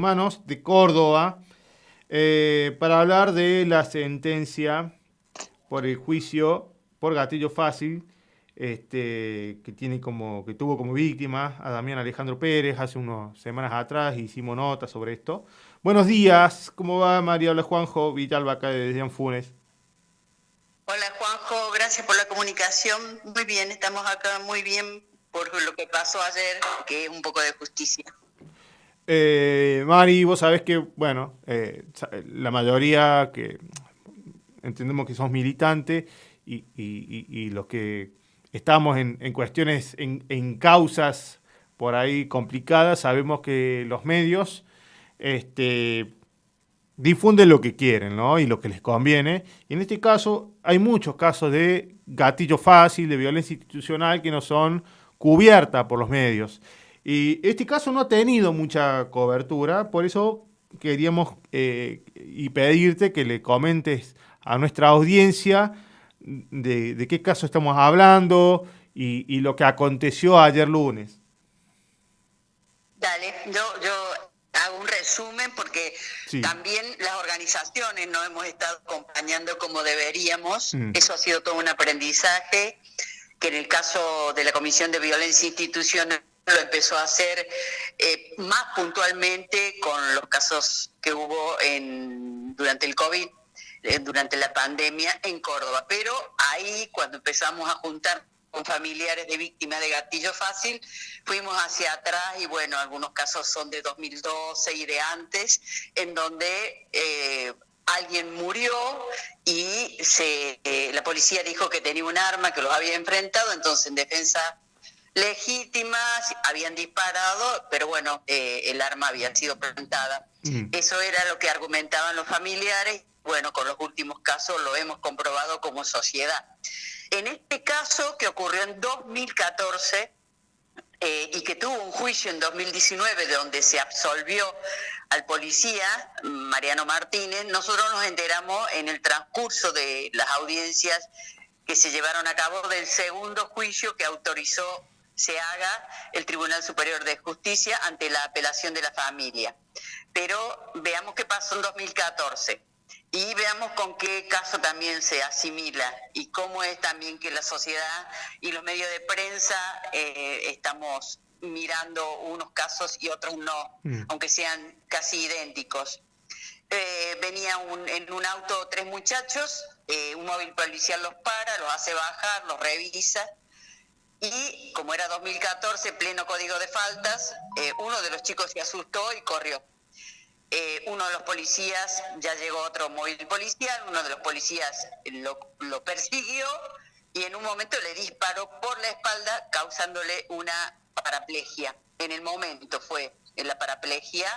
Humanos de Córdoba para hablar de la sentencia por el juicio por gatillo fácil que tuvo como víctima a Damián Alejandro Pérez hace unas semanas atrás. Hicimos nota sobre esto. Buenos días, ¿cómo va María? Habla Juanjo Villalba acá de Funes. Hola Juanjo, gracias por la comunicación. Muy bien, estamos acá muy bien por lo que pasó ayer, que es un poco de justicia. Mari, vos sabés que, bueno, la mayoría que entendemos que somos militantes y los que estamos en cuestiones, en causas por ahí complicadas, sabemos que los medios este, difunden lo que quieren, ¿no? Y lo que les conviene. Y en este caso hay muchos casos de gatillo fácil, de violencia institucional que no son cubiertas por los medios. Y este caso no ha tenido mucha cobertura, por eso queríamos y pedirte que le comentes a nuestra audiencia de qué caso estamos hablando y lo que aconteció ayer lunes. Dale, yo hago un resumen porque Sí. también las organizaciones no hemos estado acompañando como deberíamos. Mm. Eso ha sido todo un aprendizaje que en el caso de la Comisión de Violencia Institucional lo empezó a hacer más puntualmente con los casos que hubo durante el COVID, durante la pandemia en Córdoba. Pero ahí, cuando empezamos a juntar con familiares de víctimas de gatillo fácil, fuimos hacia atrás y bueno, algunos casos son de 2012 y de antes, en donde alguien murió y la policía dijo que tenía un arma, que los había enfrentado, entonces en defensa legítima habían disparado, pero bueno, el arma había sido plantada. Mm. Eso era lo que argumentaban los familiares. Bueno, con los últimos casos lo hemos comprobado como sociedad. En este caso, que ocurrió en 2014 y que tuvo un juicio en 2019 donde se absolvió al policía Mariano Martínez, nosotros nos enteramos en el transcurso de las audiencias que se llevaron a cabo del segundo juicio que autorizó se haga el Tribunal Superior de Justicia ante la apelación de la familia. Pero veamos qué pasó en 2014 y veamos con qué caso también se asimila y cómo es también que la sociedad y los medios de prensa estamos mirando unos casos y otros no, Mm. aunque sean casi idénticos. Venía en un auto tres muchachos, un móvil policial los para, los hace bajar, los revisa y como era 2014, pleno código de faltas, uno de los chicos se asustó y corrió. Uno de los policías, ya llegó otro móvil policial, uno de los policías lo persiguió y en un momento le disparó por la espalda causándole una paraplegia. En el momento fue en la paraplegia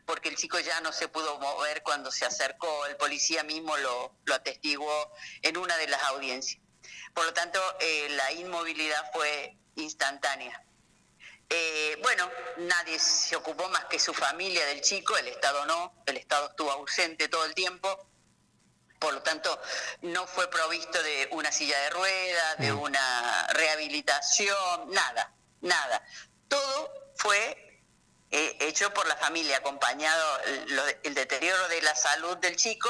porque el chico ya no se pudo mover cuando se acercó, el policía mismo lo atestiguó en una de las audiencias. Por lo tanto, la inmovilidad fue instantánea. Bueno, nadie se ocupó más que su familia del chico, el Estado no, el Estado estuvo ausente todo el tiempo, por lo tanto no fue provisto de una silla de ruedas, de Mm. una rehabilitación, nada. Todo fue hecho por la familia, acompañado el deterioro de la salud del chico,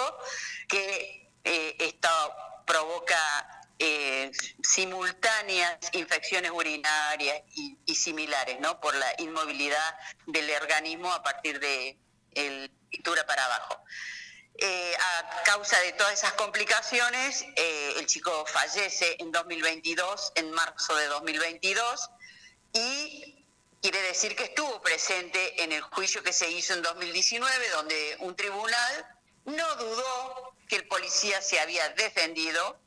que esto provoca simultáneas infecciones urinarias y similares, ¿no? Por la inmovilidad del organismo a partir de la cintura para abajo. A causa de todas esas complicaciones, el chico fallece en 2022, en marzo de 2022, y quiere decir que estuvo presente en el juicio que se hizo en 2019, donde un tribunal no dudó que el policía se había defendido,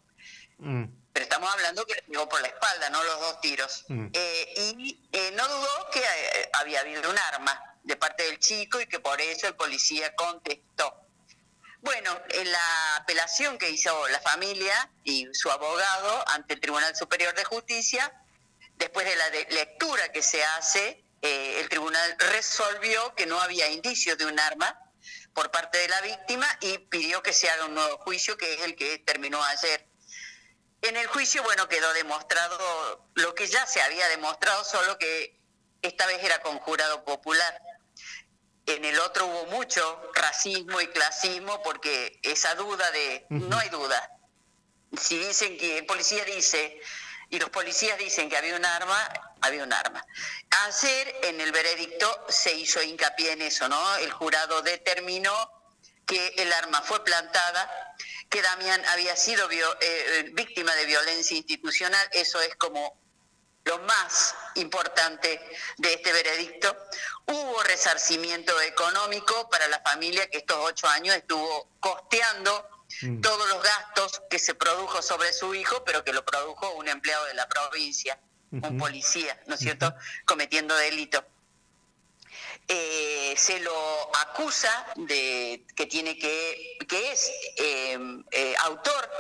Mm. pero estamos hablando que le pegó por la espalda, no los dos tiros. Mm. No dudó que había habido un arma de parte del chico y que por eso el policía contestó. Bueno, en la apelación que hizo la familia y su abogado ante el Tribunal Superior de Justicia, después de la lectura que se hace, el tribunal resolvió que no había indicios de un arma por parte de la víctima y pidió que se haga un nuevo juicio, que es el que terminó ayer. En el juicio, bueno, quedó demostrado lo que ya se había demostrado, solo que esta vez era con jurado popular. En el otro hubo mucho racismo y clasismo, porque esa duda de, no hay duda. Si dicen que el policía dice, y los policías dicen que había un arma, había un arma. Ayer en el veredicto se hizo hincapié en eso, ¿no? El jurado determinó que el arma fue plantada, que Damián había sido víctima de violencia institucional. Eso es como lo más importante de este veredicto. Hubo resarcimiento económico para la familia que estos 8 años estuvo costeando todos los gastos que se produjo sobre su hijo, pero que lo produjo un empleado de la provincia, un policía, ¿no es cierto?, cometiendo delito. Se lo acusa de que es autor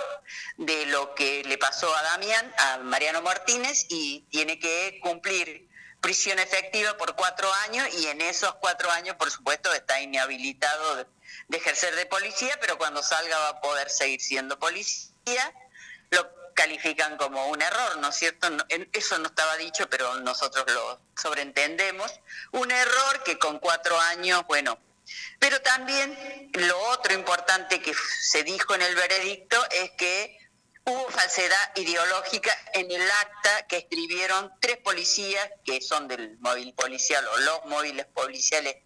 de lo que le pasó a Damián, a Mariano Martínez, y tiene que cumplir prisión efectiva por 4 años, y en esos 4 años, por supuesto, está inhabilitado de ejercer de policía, pero cuando salga va a poder seguir siendo policía. Lo califican como un error, ¿no es cierto? Eso no estaba dicho, pero nosotros lo sobreentendemos. Un error que con 4 años, bueno. Pero también lo otro importante que se dijo en el veredicto es que hubo falsedad ideológica en el acta que escribieron 3 policías que son del móvil policial, o los móviles policiales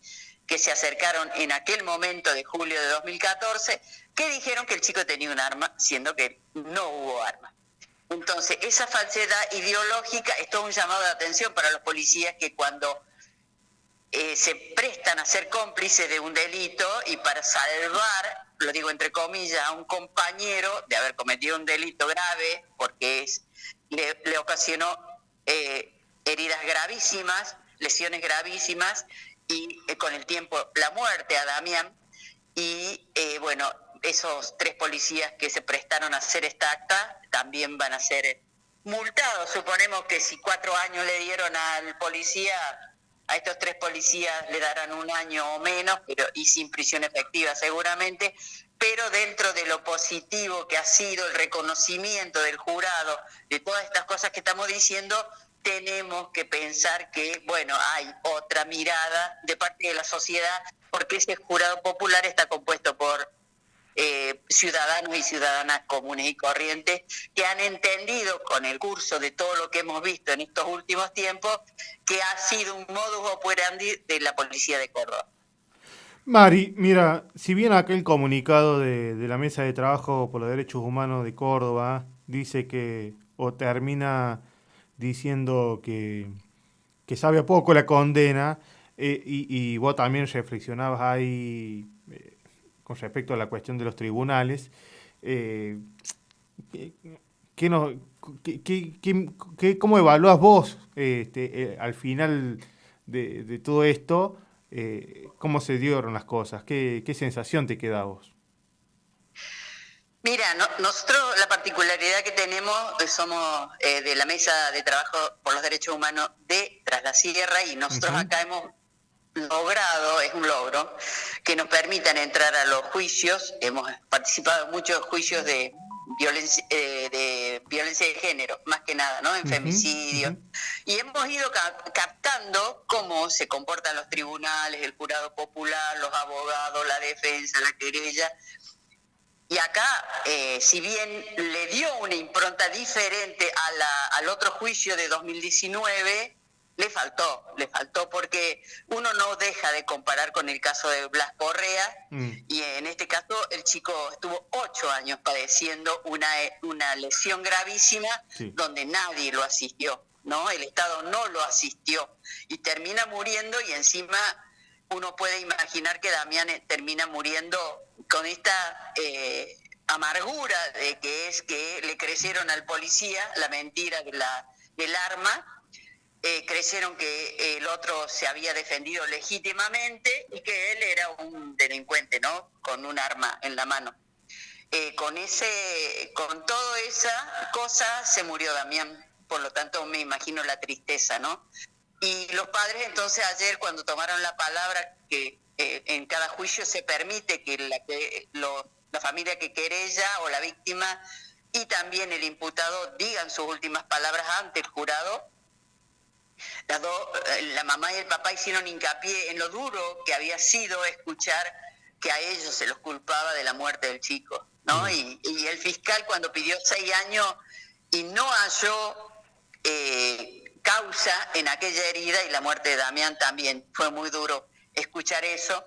que se acercaron en aquel momento de julio de 2014, que dijeron que el chico tenía un arma, siendo que no hubo arma. Entonces, esa falsedad ideológica es todo un llamado de atención para los policías, que cuando se prestan a ser cómplices de un delito y para salvar, lo digo entre comillas, a un compañero de haber cometido un delito grave, porque le ocasionó heridas gravísimas, lesiones gravísimas, y con el tiempo la muerte a Damián. Y bueno, esos 3 policías que se prestaron a hacer esta acta también van a ser multados. Suponemos que si 4 años le dieron al policía, a estos 3 policías le darán 1 año o menos, y sin prisión efectiva seguramente, pero dentro de lo positivo que ha sido el reconocimiento del jurado de todas estas cosas que estamos diciendo, tenemos que pensar que, bueno, hay otra mirada de parte de la sociedad, porque ese jurado popular está compuesto por ciudadanos y ciudadanas comunes y corrientes que han entendido con el curso de todo lo que hemos visto en estos últimos tiempos que ha sido un modus operandi de la policía de Córdoba. Mari, mira, si bien aquel comunicado de la Mesa de Trabajo por los Derechos Humanos de Córdoba dice que, o termina diciendo que sabe a poco la condena, y vos también reflexionabas ahí con respecto a la cuestión de los tribunales, ¿cómo evaluás vos al final de todo esto? ¿Cómo se dieron las cosas? ¿Qué sensación te queda a vos? Mira, nosotros la particularidad que tenemos, somos de la Mesa de Trabajo por los Derechos Humanos de Tras la Sierra, y nosotros acá hemos logrado, es un logro, que nos permitan entrar a los juicios. Hemos participado en muchos juicios de violencia de género, más que nada, ¿no? En femicidio. Y hemos ido captando cómo se comportan los tribunales, el jurado popular, los abogados, la defensa, la querella. Y acá, si bien le dio una impronta diferente al otro juicio de 2019, le faltó porque uno no deja de comparar con el caso de Blas Correa, y en este caso el chico estuvo 8 años padeciendo una lesión gravísima, sí, donde nadie lo asistió, ¿no? El Estado no lo asistió y termina muriendo, y encima uno puede imaginar que Damián termina muriendo con esta amargura de que le creyeron al policía la mentira del arma. Creyeron que el otro se había defendido legítimamente y que él era un delincuente, ¿no? Con un arma en la mano. Con toda esa cosa se murió Damián, por lo tanto me imagino la tristeza, ¿no? Y los padres entonces ayer, cuando tomaron la palabra, que en cada juicio se permite que la familia que querella o la víctima y también el imputado digan sus últimas palabras ante el jurado. La mamá y el papá hicieron hincapié en lo duro que había sido escuchar que a ellos se los culpaba de la muerte del chico, ¿no? Y el fiscal, cuando pidió 6 años y no halló causa en aquella herida, y la muerte de Damián también fue muy duro escuchar eso.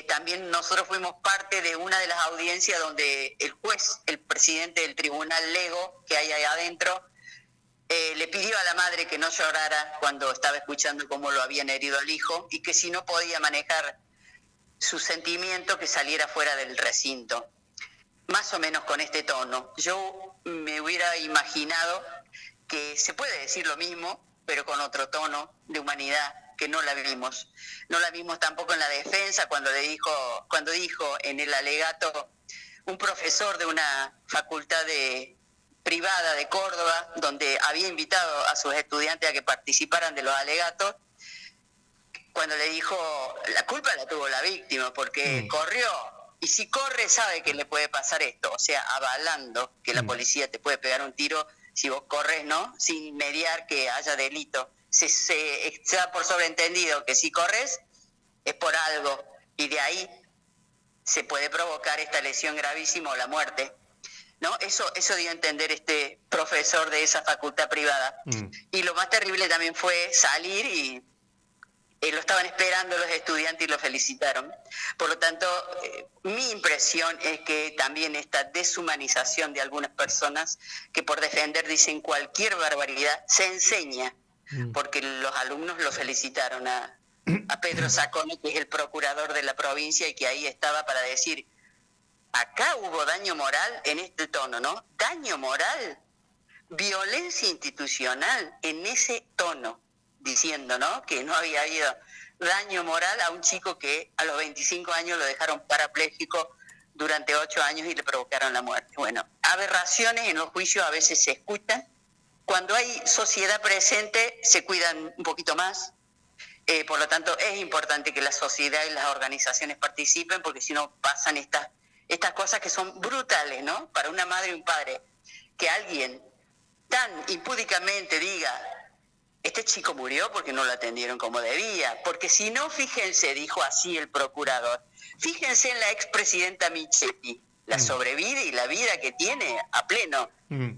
También nosotros fuimos parte de una de las audiencias donde el juez, el presidente del tribunal Lego que hay ahí adentro, le pidió a la madre que no llorara cuando estaba escuchando cómo lo habían herido al hijo, y que si no podía manejar su sentimiento, que saliera fuera del recinto. Más o menos con este tono. Yo me hubiera imaginado que se puede decir lo mismo, pero con otro tono de humanidad, que no la vimos. No la vimos tampoco en la defensa cuando dijo en el alegato un profesor de una facultad privada de Córdoba, donde había invitado a sus estudiantes a que participaran de los alegatos, cuando le dijo, la culpa la tuvo la víctima, porque corrió, y si corre sabe que le puede pasar esto, o sea, avalando que la policía te puede pegar un tiro si vos corres, ¿no? Sin mediar que haya delito. Se da por sobreentendido que si corres es por algo, y de ahí se puede provocar esta lesión gravísima o la muerte, ¿no? Eso dio a entender este profesor de esa facultad privada. Y lo más terrible también fue salir y lo estaban esperando los estudiantes y lo felicitaron. Por lo tanto, mi impresión es que también esta deshumanización de algunas personas que por defender dicen cualquier barbaridad se enseña, porque los alumnos lo felicitaron a Pedro Sacone, que es el procurador de la provincia y que ahí estaba para decir, acá hubo daño moral en este tono, ¿no? Daño moral, violencia institucional en ese tono, diciendo, ¿no?, que no había habido daño moral a un chico que a los 25 años lo dejaron parapléjico durante 8 años y le provocaron la muerte. Bueno, aberraciones en los juicios a veces se escuchan. Cuando hay sociedad presente se cuidan un poquito más. Por lo tanto, es importante que la sociedad y las organizaciones participen, porque si no pasan estas cosas que son brutales, ¿no? Para una madre y un padre, que alguien tan impúdicamente diga, este chico murió porque no lo atendieron como debía, porque si no, fíjense, dijo así el procurador, fíjense en la expresidenta Michetti, la sobrevida y la vida que tiene a pleno.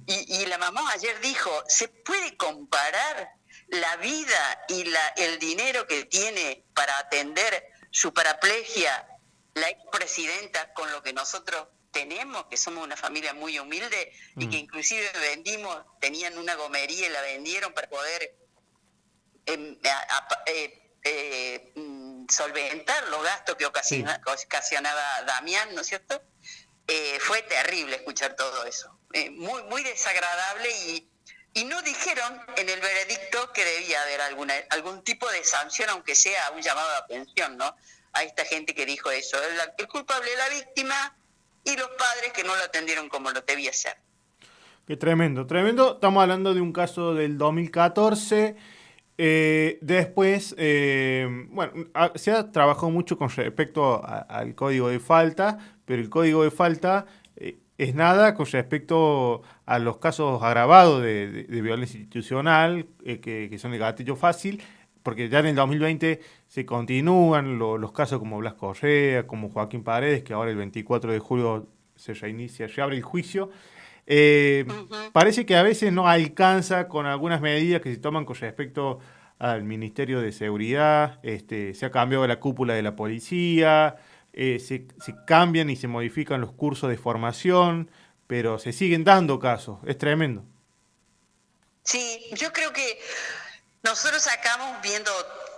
Y la mamá ayer dijo, ¿se puede comparar la vida y el dinero que tiene para atender su paraplegia la expresidenta con lo que nosotros tenemos, que somos una familia muy humilde y que inclusive tenían una gomería y la vendieron para poder solventar los gastos que ocasionaba Damián, ¿no es cierto? Fue terrible escuchar todo eso, muy, muy desagradable, y no dijeron en el veredicto que debía haber algún tipo de sanción, aunque sea un llamado a atención, ¿no?, a esta gente que dijo eso. El culpable es la víctima y los padres que no lo atendieron como lo debía ser. Qué tremendo, tremendo. Estamos hablando de un caso del 2014. Después, se ha trabajado mucho con respecto al código de falta, pero el código de falta es nada con respecto a los casos agravados de violencia institucional, que son el gatillo fácil, porque ya en el 2020 se continúan los casos como Blas Correa, como Joaquín Paredes, que ahora el 24 de julio se abre el juicio. Parece que a veces no alcanza con algunas medidas que se toman con respecto al Ministerio de Seguridad. Se ha cambiado la cúpula de la policía, se cambian y se modifican los cursos de formación, pero se siguen dando casos. Es tremendo. Sí, yo creo que nosotros acabamos viendo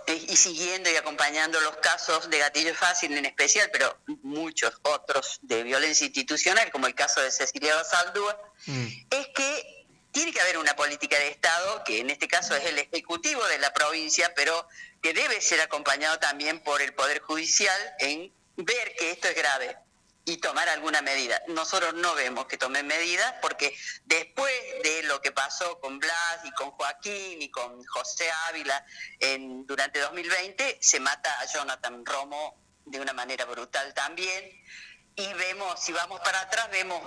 y siguiendo y acompañando los casos de gatillo fácil en especial, pero muchos otros de violencia institucional, como el caso de Cecilia Basaldúa, es que tiene que haber una política de Estado, que en este caso es el Ejecutivo de la provincia, pero que debe ser acompañado también por el Poder Judicial en ver que esto es grave y tomar alguna medida. Nosotros no vemos que tomen medidas, porque después de lo que pasó con Blas y con Joaquín y con José Ávila durante 2020, se mata a Jonathan Romo de una manera brutal también, y vemos, si vamos para atrás, vemos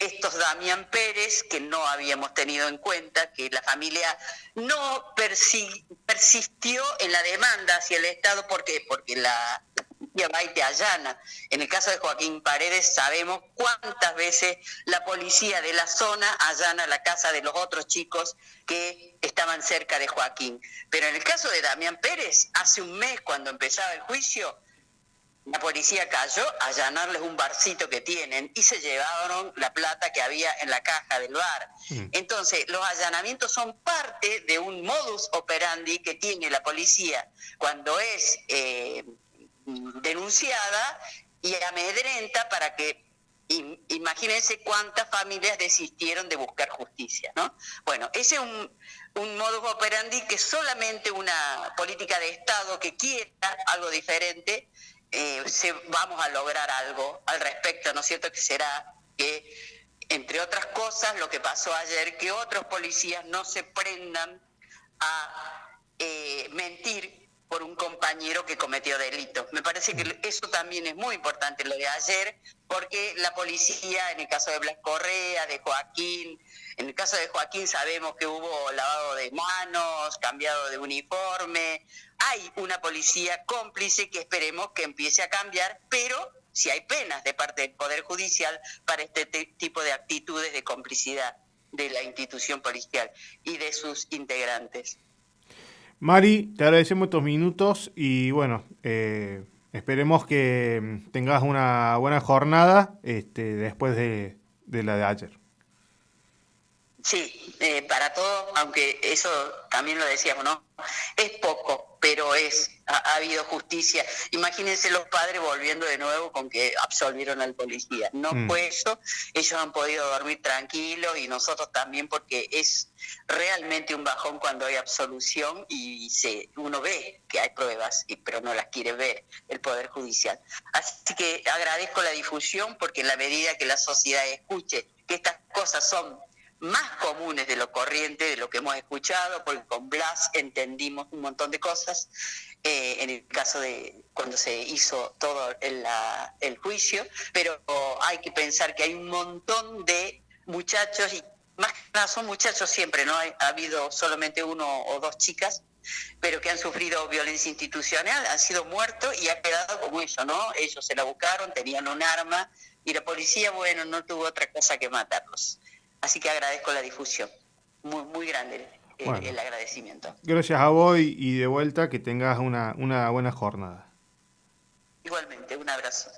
estos Damián Pérez, que no habíamos tenido en cuenta, que la familia no persistió en la demanda hacia el Estado. ¿Por qué? Porque la justicia va y te allana. En el caso de Joaquín Paredes sabemos cuántas veces la policía de la zona allana la casa de los otros chicos que estaban cerca de Joaquín. Pero en el caso de Damián Pérez, hace un mes cuando empezaba el juicio, la policía cayó a allanarles un barcito que tienen y se llevaron la plata que había en la caja del bar. Entonces, los allanamientos son parte de un modus operandi que tiene la policía cuando es denunciada y amedrenta para que, imagínense cuántas familias desistieron de buscar justicia, ¿no? Bueno, ese es un modus operandi que solamente una política de Estado que quiera algo diferente, vamos a lograr algo al respecto, ¿no es cierto? Que será que, entre otras cosas, lo que pasó ayer, que otros policías no se prendan a mentir por un compañero que cometió delitos. Me parece que eso también es muy importante, lo de ayer, porque la policía, en el caso de Blas Correa, de Joaquín, en el caso de Joaquín sabemos que hubo lavado de manos, cambiado de uniforme. Hay una policía cómplice que esperemos que empiece a cambiar, pero si hay penas de parte del Poder Judicial para este tipo de actitudes de complicidad de la institución policial y de sus integrantes. Mari, te agradecemos estos minutos y bueno, esperemos que tengas una buena jornada después de la de ayer. Sí, para todo, aunque eso también lo decíamos, ¿no? Es poco, pero ha habido justicia. Imagínense los padres volviendo de nuevo con que absolvieron al policía. No fue eso, ellos han podido dormir tranquilos y nosotros también, porque es realmente un bajón cuando hay absolución y uno ve que hay pruebas, pero no las quiere ver el Poder Judicial. Así que agradezco la difusión, porque en la medida que la sociedad escuche que estas cosas son más comunes de lo corriente, de lo que hemos escuchado, porque con Blas entendimos un montón de cosas, en el caso de cuando se hizo todo el juicio, pero hay que pensar que hay un montón de muchachos, y más que nada son muchachos siempre, no ha habido solamente uno o dos chicas, pero que han sufrido violencia institucional, han sido muertos y ha quedado como eso, ¿no? Ellos se la buscaron, tenían un arma y la policía, bueno, no tuvo otra cosa que matarlos. Así que agradezco la difusión. Muy, muy grande el agradecimiento. Gracias a vos y de vuelta que tengas una buena jornada. Igualmente, un abrazo.